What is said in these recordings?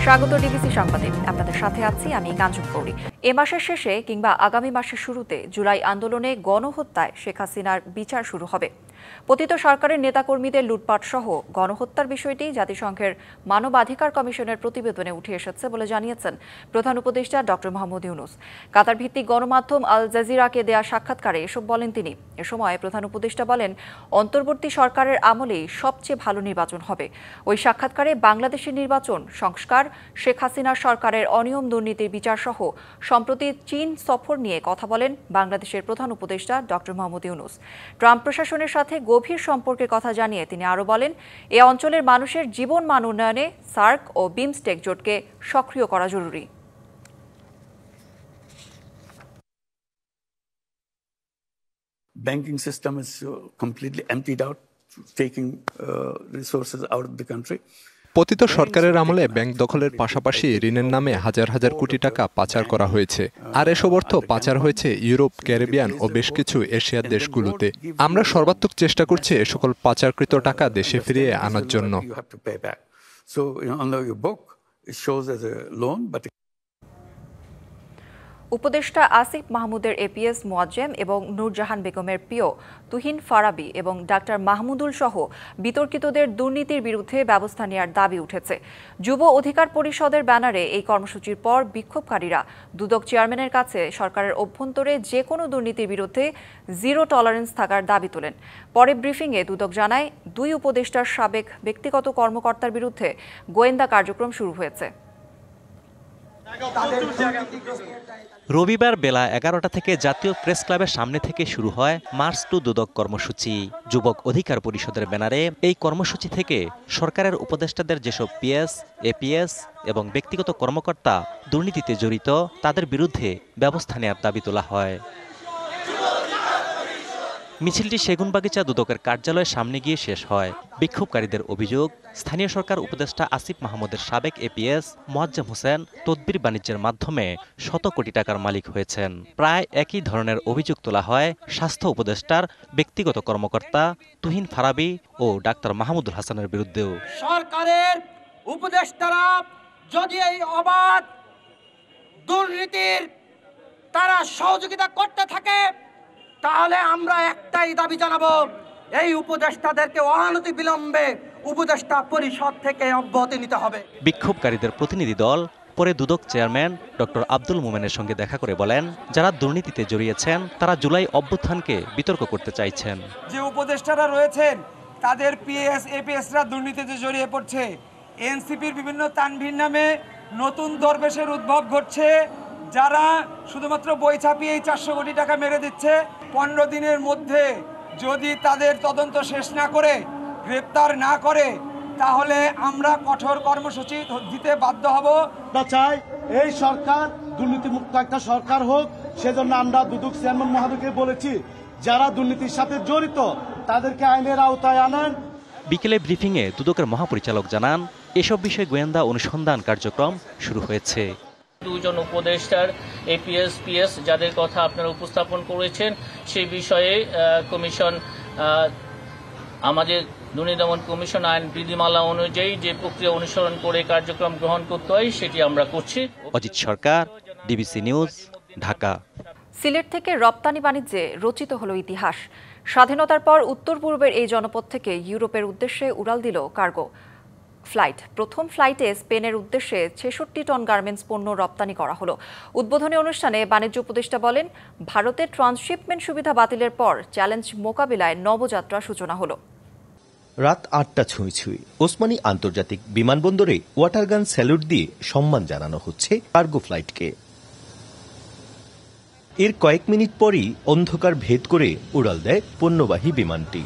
স্বাগত ডিবিসি সংবাদে। আপনাদের সাথে আছি আমি কাঞ্চন কৌরি। এ মাসের শেষে কিংবা আগামী মাসের শুরুতে জুলাই আন্দোলনে গণহত্যায় শেখ হাসিনার বিচার শুরু হবে। পতিত সরকারের নেতাকর্মীদের লুটপাট সহ গণহত্যার বিষয়টি জাতিসংঘের মানবাধিকার কমিশনের প্রতিবেদনে উঠে এসেছে বলে জানিয়েছেন প্রধান উপদেষ্টা ডক্টর মোহাম্মদ ইউনূস। কাতার ভিত্তিক গণমাধ্যম আল জাজিরাকে দেয়া সাক্ষাৎকারে এসব বলেন তিনি। এ সময় প্রধান উপদেষ্টা বলেন, অন্তর্বর্তী সরকারের আমলেই সবচেয়ে ভালো নির্বাচন হবে। ওই সাক্ষাৎকারে বাংলাদেশের নির্বাচন সংস্কার, শেখ হাসিনার সরকারের অনিয়ম দুর্নীতির বিচার সহ সম্প্রতি চীন সফর নিয়ে কথা বলেন বাংলাদেশের প্রধান উপদেষ্টা ডক্টর মোহাম্মদ ইউনূস। ট্রাম্প প্রশাসনের সাথে গভীর সম্পর্কের কথা জানিয়ে তিনি আরও বলেন, এ অঞ্চলের মানুষের জীবন মান উন্নয়নে সার্ক ও বিমস্টেক জোটকে সক্রিয় করা জরুরি। Banking system is completely emptied out, taking resources out of the country. পতিত সরকারের আমলে ব্যাংক দখলের পাশাপাশি ঋণের নামে হাজার হাজার কোটি টাকা পাচার করা হয়েছে। আর এসব অর্থ পাচার হয়েছে ইউরোপ, ক্যারিবিয়ান ও বেশ কিছু এশিয়ার দেশগুলোতে। আমরা সর্বাত্মক চেষ্টা করছি এ সকল পাচারকৃত টাকা দেশে ফিরিয়ে আনার জন্য। উপদেষ্টা আসিফ মাহমুদের এপিএস মোয়াজ্জেম এবং নূরজাহান বেগমের প্রিয় তুহিন ফারাবি এবং ডাক্তার মাহমুদুল সহ বিতর্কিতদের দুর্নীতির বিরুদ্ধে ব্যবস্থা নেওয়ার দাবি উঠেছে। যুব অধিকার পরিষদের ব্যানারে এই কর্মসূচির পর বিক্ষোভকারীরা দুদক চেয়ারম্যানের কাছে সরকারের অভ্যন্তরে যে কোনো দুর্নীতির বিরুদ্ধে জিরো টলারেন্স থাকার দাবি তোলেন। পরে ব্রিফিংয়ে দুদক জানায়, দুই উপদেষ্টার সাবেক ব্যক্তিগত কর্মকর্তার বিরুদ্ধে গোয়েন্দা কার্যক্রম শুরু হয়েছে। রবিবার বেলা 11টা থেকে জাতীয় প্রেস ক্লাবের সামনে থেকে শুরু হয় মার্চ টু দুদক কর্মসূচি। যুবক অধিকার পরিষদের ব্যানারে এই কর্মসূচি থেকে সরকারের উপদেষ্টাদের যেসব পিএস, এপিএস এবং ব্যক্তিগত কর্মকর্তা দুর্নীতিতে জড়িত তাদের বিরুদ্ধে ব্যবস্থা নেওয়ার দাবি তোলা হয়। মিছিলটি সেগুনবাগিচা দুদকের কার্যালয়ের সামনে গিয়ে শেষ হয়। বিক্ষোভকারীদের অভিযোগ, স্থানীয় সরকার উপদেষ্টা আসিফ মাহমুদের সাবেক এপিএস মোয়াজ্জেম হোসেন তদবির বাণিজ্যের মাধ্যমে শত কোটি টাকার মালিক হয়েছেন। প্রায় একই ধরনের অভিযোগ তোলা হয় স্বাস্থ্য উপদেষ্টার ব্যক্তিগত কর্মকর্তা তুহিন ফারাবি ও ডাক্তার মাহমুদুল হাসানের বিরুদ্ধেও। সরকারের উপদেষ্টারা যদি এই অবাধ দুর্নীতির তারা সহযোগিতা করতে থাকে, তাহলে আমরা একটাই দাবি জানাবো, এই উপদেষ্টাদেরকে অনতি বিলম্বে উপদেষ্টা পরিষদ থেকে অব্যাহতি নিতে হবে। বিক্ষোভকারীদের প্রতিনিধি দল পরে দুদক চেয়ারম্যান ডক্টর আব্দুল মোমেনের সঙ্গে দেখা করে বলেন, যারা দুর্নীতিতে জড়িয়েছেন তারা জুলাই অভ্যুত্থানকে বিতর্ক করতে চাইছেন। যে উপদেষ্টারা রয়েছেন তাদের পিএস, এপিএসরা দুর্নীতিতে জড়িয়ে পড়ছে। এনসিপির বিভিন্ন তানভীর নামে নতুন দরবেশের উদ্ভব ঘটছে, যারা শুধুমাত্র বই ছাপিয়েই 400 কোটি টাকা মেরে দিচ্ছে। 15 দিনের মধ্যে যদি তাদের তদন্ত শেষ না করে, গ্রেপ্তার না করে, তাহলে আমরা কঠোর কর্মসূচি দিতে বাধ্য হব। আমরা চাই এই সরকার দুর্নীতিমুক্ত একটা সরকার হোক। সেজন্য আমরা দুদক চেয়ারম্যান মহোদয়কে বলেছি, যারা দুর্নীতির সাথে জড়িত তাদেরকে আইনের আওতায় আনেন। বিকেলে ব্রিফিংয়ে দুদকের মহাপরিচালক জানান, এসব বিষয়ে গোয়েন্দা অনুসন্ধান কার্যক্রম শুরু হয়েছে। দুইজন উপদেষ্টার এপিএস, পিএস যাদের কথা আপনারা উপস্থাপন করেছেন, সেই বিষয়ে কমিশন আমাদের দুর্নীতি দমন কমিশন আইন বিধিমালা অনুযায়ী যে প্রক্রিয়া অনুসরণ করে কার্যক্রম গ্রহণ করতে হয় সেটি আমরা করছি। অজিত সরকার, ডিবিসি নিউজ, ঢাকা। সিলেট থেকে রপ্তানি বাণিজ্যে রচিত হলো ইতিহাস। স্বাধীনতার পর উত্তর পূর্বের এই জনপদ থেকে ইউরোপের উদ্দেশ্যে উড়াল দিল কার্গো ফ্লাইট। প্রথম ফ্লাইটে স্পেনের উদ্দেশ্যে 66 টন গার্মেন্টস পণ্য রপ্তানি করা হলো। উদ্বোধনী অনুষ্ঠানে বাণিজ্য উপদেষ্টা বলেন, ভারতের ট্রান্সশিপমেন্ট সুবিধা বাতিলের পর চ্যালেঞ্জ মোকাবিলায় নবযাত্রার সূচনা হলো। রাত 8টা ছুঁই ওসমানী আন্তর্জাতিক বিমানবন্দরে ওয়াটারগান স্যালুট দিয়ে সম্মান জানানো হচ্ছে কার্গো ফ্লাইটকে। এর কয়েক মিনিট পরই অন্ধকার ভেদ করে উড়াল দেয় পণ্যবাহী বিমানটি।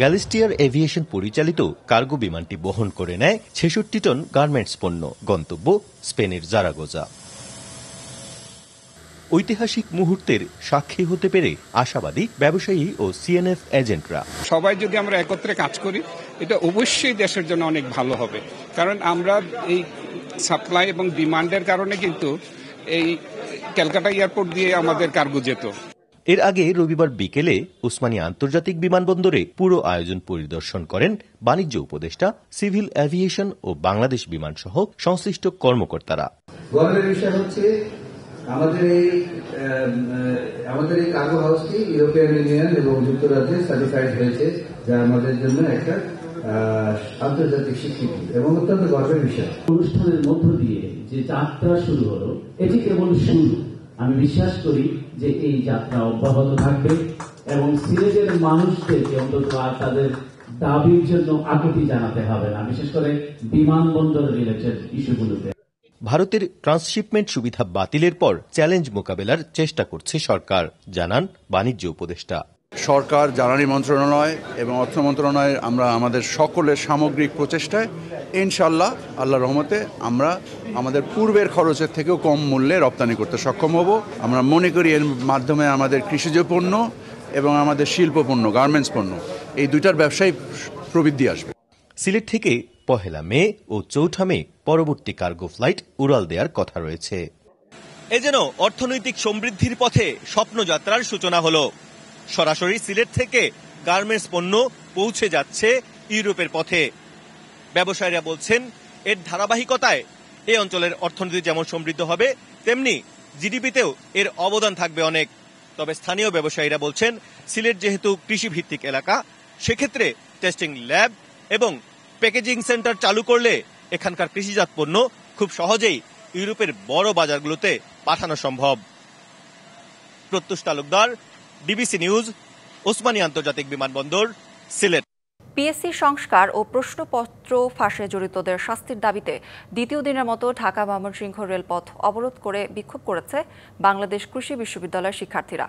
গ্যালিস্টিয়ার এভিয়েশন পরিচালিত কার্গো বিমানটি বহন করে নেয় 66 টন গার্মেন্টস পণ্য। গন্তব্য স্পেনের জারাগোজা। ঐতিহাসিক মুহূর্তের সাক্ষী হতে পেরে আশাবাদী ব্যবসায়ী ও সিএনএফ এজেন্টরা। সবাই যদি আমরা একত্রে কাজ করি, এটা অবশ্যই দেশের জন্য অনেক ভালো হবে। কারণ আমরা এই সাপ্লাই এবং ডিমান্ডের কারণে কিন্তু এই ক্যালকাটা এয়ারপোর্ট দিয়ে আমাদের কার্গো যেত। এর আগে রবিবার বিকেলে ওসমানী আন্তর্জাতিক বিমানবন্দরে পুরো আয়োজন পরিদর্শন করেন বাণিজ্য উপদেষ্টা, সিভিল এভিয়েশন ও বাংলাদেশ বিমান সহ সংশ্লিষ্ট কর্মকর্তারা। গর্বের বিষয় হচ্ছে আমাদের এই কার্গো হাউসটি ইউরোপিয়ান ইউনিয়ন এবং যুক্তরাজ্যে সার্টিফাইড হয়েছে, যা আমাদের জন্য একটা আন্তর্জাতিক স্বীকৃতি এবং অত্যন্ত গর্বের বিষয়। অনুষ্ঠানের মধ্য দিয়ে যে যাত্রা শুরু হলো, এটি কেবল শুরু। আমি বিশ্বাস করি যে এই যাত্রা অব্যাহত থাকবে এবং সিলেটের মানুষদেরকে অন্তত আর তাদের দাবির জন্য আকুতি জানাতে হবে না, বিশেষ করে বিমানবন্দর রিলেটেড ইস্যুগুলোতে। ভারতের ট্রান্সশিপমেন্ট সুবিধা বাতিলের পর চ্যালেঞ্জ মোকাবেলার চেষ্টা করছে সরকার, জানান বাণিজ্য উপদেষ্টা। সরকার, জ্বালানি মন্ত্রণালয় এবং অর্থ মন্ত্রণালয় আমরা আমাদের সকলের সামগ্রিক প্রচেষ্টায় ইনশাআল্লাহ আল্লাহর রহমতে আমরা আমাদের পূর্বের খরচের থেকেও কম মূল্যে রপ্তানি করতে সক্ষম হব। আমরা মনে করি এর মাধ্যমে আমাদের কৃষিজ পণ্য এবং আমাদের শিল্প পণ্য, গার্মেন্টস পণ্য, এই দুইটার ব্যবসায় প্রবৃদ্ধি আসবে। সিলেট থেকে 1 মে ও 4 মে পরবর্তী কার্গো ফ্লাইট উড়াল দেওয়ার কথা রয়েছে। এ যেন অর্থনৈতিক সমৃদ্ধির পথে স্বপ্নযাত্রার সূচনা হলো। সরাসরি সিলেট থেকে গার্মেন্টস পণ্য পৌঁছে যাচ্ছে ইউরোপের পথে। ব্যবসায়ীরা বলছেন, এর ধারাবাহিকতায় এই অঞ্চলের অর্থনীতি যেমন সমৃদ্ধ হবে, তেমনি জিডিপিতেও এর অবদান থাকবে অনেক। তবে স্থানীয় ব্যবসায়ীরা বলছেন, সিলেট যেহেতু কৃষিভিত্তিক এলাকা, সেক্ষেত্রে টেস্টিং ল্যাব এবং প্যাকেজিং সেন্টার চালু করলে এখানকার কৃষিজাত পণ্য খুব সহজেই ইউরোপের বড় বাজারগুলোতে পাঠানো সম্ভব। প্রত্যুষ তালুকদার, ডিবিসি নিউজ, ওসমানী আন্তর্জাতিক বিমানবন্দর, সিলেট। পিএসসি সংস্কার ও প্রশ্নপত্র ফাঁসে জড়িতদের শাস্তির দাবিতে দ্বিতীয় দিনের মতো ঢাকা ময়মনসিংহ রেলপথ অবরোধ করে বিক্ষোভ করেছে বাংলাদেশ কৃষি বিশ্ববিদ্যালয়ের শিক্ষার্থীরা।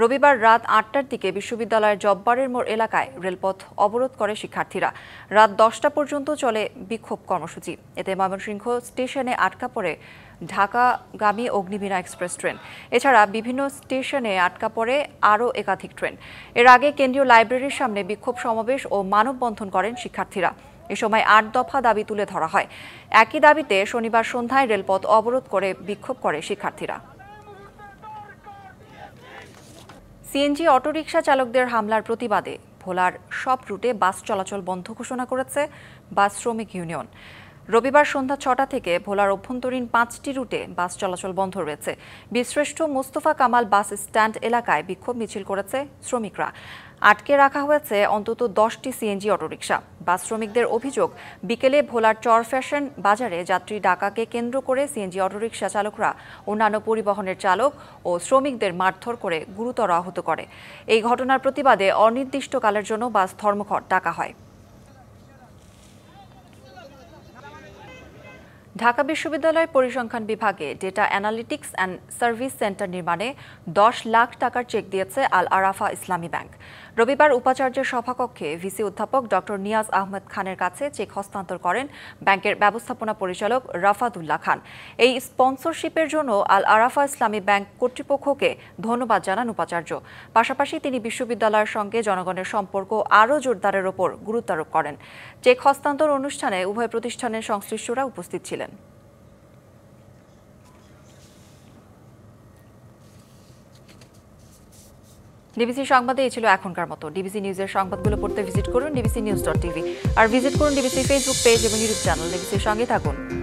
রবিবার রাত 8টার দিকে বিশ্ববিদ্যালয়ের জব্বারের মোড় এলাকায় রেলপথ অবরোধ করে শিক্ষার্থীরা। রাত 10টা পর্যন্ত চলে বিক্ষোভ কর্মসূচি। এতে ময়মনসিংহ স্টেশনে আটকা পড়ে ঢাকাগামী অগ্নিবীণা এক্সপ্রেস ট্রেন। এছাড়া বিভিন্ন স্টেশনে আটকা পড়ে আরও একাধিক ট্রেন। এর আগে কেন্দ্রীয় লাইব্রেরির সামনে বিক্ষোভ সমাবেশ ও মানববন্ধন করেন শিক্ষার্থীরা। এ সময় 8 দফা দাবি তুলে ধরা হয়। একই দাবিতে শনিবার সন্ধ্যায় রেলপথ অবরোধ করে বিক্ষোভ করে শিক্ষার্থীরা। সিএনজি অটোরিকশা চালকদের হামলার প্রতিবাদে ভোলার সব রুটে বাস চলাচল বন্ধ ঘোষণা করেছে বাস শ্রমিক ইউনিয়ন। রবিবার সন্ধ্যা 6টা থেকে ভোলার অভ্যন্তরীণ 5টি রুটে বাস চলাচল বন্ধ রয়েছে। বীরশ্রেষ্ঠ মোস্তফা কামাল বাস স্ট্যান্ড এলাকায় বিক্ষোভ মিছিল করেছে শ্রমিকরা। আটকে রাখা হয়েছে অন্তত 10টি সিএনজি অটোরিকশা। বাস শ্রমিকদের অভিযোগ, বিকেলে ভোলার চর ফ্যাশন বাজারে যাত্রী ডাকাকে কেন্দ্র করে সিএনজি অটোরিকশা চালকরা অন্যান্য পরিবহনের চালক ও শ্রমিকদের মারধর করে গুরুতর আহত করে। এই ঘটনার প্রতিবাদে অনির্দিষ্টকালের জন্য বাস ধর্মঘট ডাকা হয়। ঢাকা বিশ্ববিদ্যালয়ের পরিসংখ্যান বিভাগে data analytics and service centre নির্মাণে 10 লাখ টাকার চেক দিয়েছে আল আরাফা ইসলামী ব্যাংক। রবিবার উপাচার্যের সভাকক্ষে ভিসি অধ্যাপক ডক্টর নিয়াজ আহমেদ খানের কাছে চেক হস্তান্তর করেন ব্যাংকের ব্যবস্থাপনা পরিচালক রাফাদুল্লাহ খান। এই স্পন্সরশিপের জন্য আল আরাফা ইসলামী ব্যাংক কর্তৃপক্ষকে ধন্যবাদ জানান উপাচার্য। পাশাপাশি তিনি বিশ্ববিদ্যালয়ের সঙ্গে জনগণের সম্পর্ক আরও জোরদারের ওপর গুরুত্বারোপ করেন। চেক হস্তান্তর অনুষ্ঠানে উভয় প্রতিষ্ঠানের সংশ্লিষ্টরা উপস্থিত ছিলেন। ডিবিসি সংবাদে এই ছিল এখনকার মতো। ডিবিসি নিউজের সংবাদগুলো পড়তে ভিজিট করুন dbcnews.tv আর ভিজিট করুন ডিবিসি ফেসবুক পেজ এবং ইউটিউব চ্যানেল। ডিবিসির সঙ্গে থাকুন।